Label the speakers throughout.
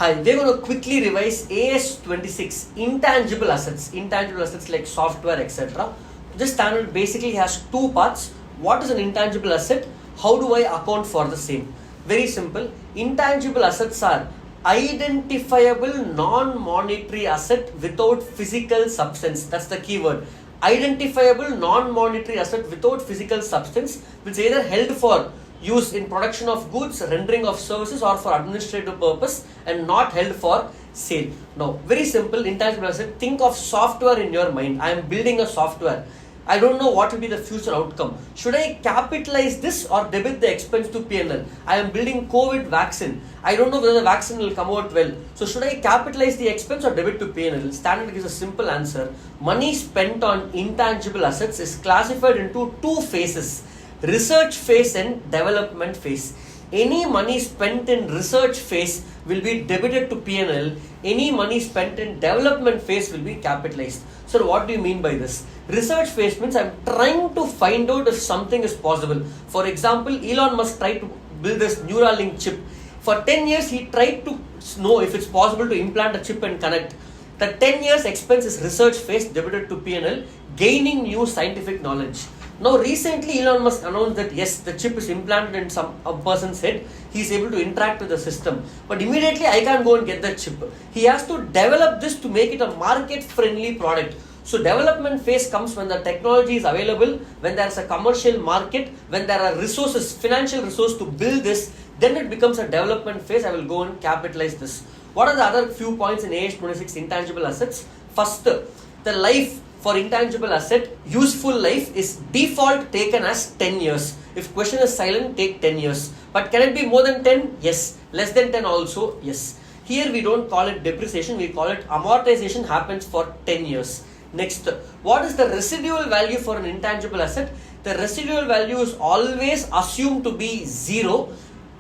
Speaker 1: Hi, we're going to quickly revise AS26 intangible assets like software, etc. This standard basically has two parts. What is an intangible asset? How do I account for the same? Very simple. Intangible assets are identifiable non-monetary asset without physical substance. That's the keyword. Identifiable non-monetary asset without physical substance, which is either held for use in production of goods, rendering of services, or for administrative purpose, and not held for sale. Now, very simple intangible asset. Think of software in your mind. I am building a software. I don't know what will be the future outcome. Should I capitalize this or debit the expense to P&L? I am building COVID vaccine. I don't know whether the vaccine will come out well. So should I capitalize the expense or debit to P&L? Standard gives a simple answer. Money spent on intangible assets is classified into two phases: research phase and development phase. Any money spent in research phase will be debited to P&L. Any money spent in development phase will be capitalized. So what do you mean by this? Research phase means I'm trying to find out if something is possible. For example, Elon Musk tried to build this Neuralink chip. For 10 years, he tried to know if it's possible to implant a chip and connect. The 10 years expense is research phase debited to P&L, gaining new scientific knowledge. Now recently Elon Musk announced that yes, the chip is implanted in a person's head. He is able to interact with the system. But immediately I can't go and get that chip. He has to develop this to make it a market-friendly product. So development phase comes when the technology is available, when there is a commercial market, when there are resources, financial resources to build this, then it becomes a development phase. I will go and capitalize this. What are the other few points in AS26 intangible assets? First, the life for intangible asset, useful life is default taken as 10 years. If question is silent, take 10 years. But can it be more than 10? Yes. Less than 10 also? Yes. Here we don't call it depreciation, we call it amortization happens for 10 years. Next, what is the residual value for an intangible asset? The residual value is always assumed to be 0.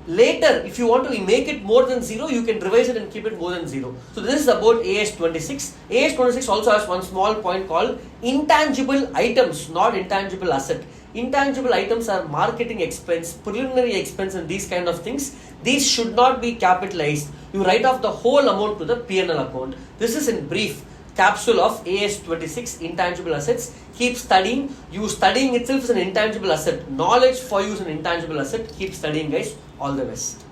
Speaker 1: Later, if you want to make it more than 0, you can revise it and keep it more than 0. So this is about AS26. AS26 also has one small point called intangible items, not intangible asset. Intangible items are marketing expense, preliminary expense, and these kind of things. These should not be capitalized. You write off the whole amount to the P&L account. This is in brief capsule of AS26 intangible assets. Keep studying. You studying itself is an intangible asset. Knowledge for you is an intangible asset. Keep studying, guys. All the best.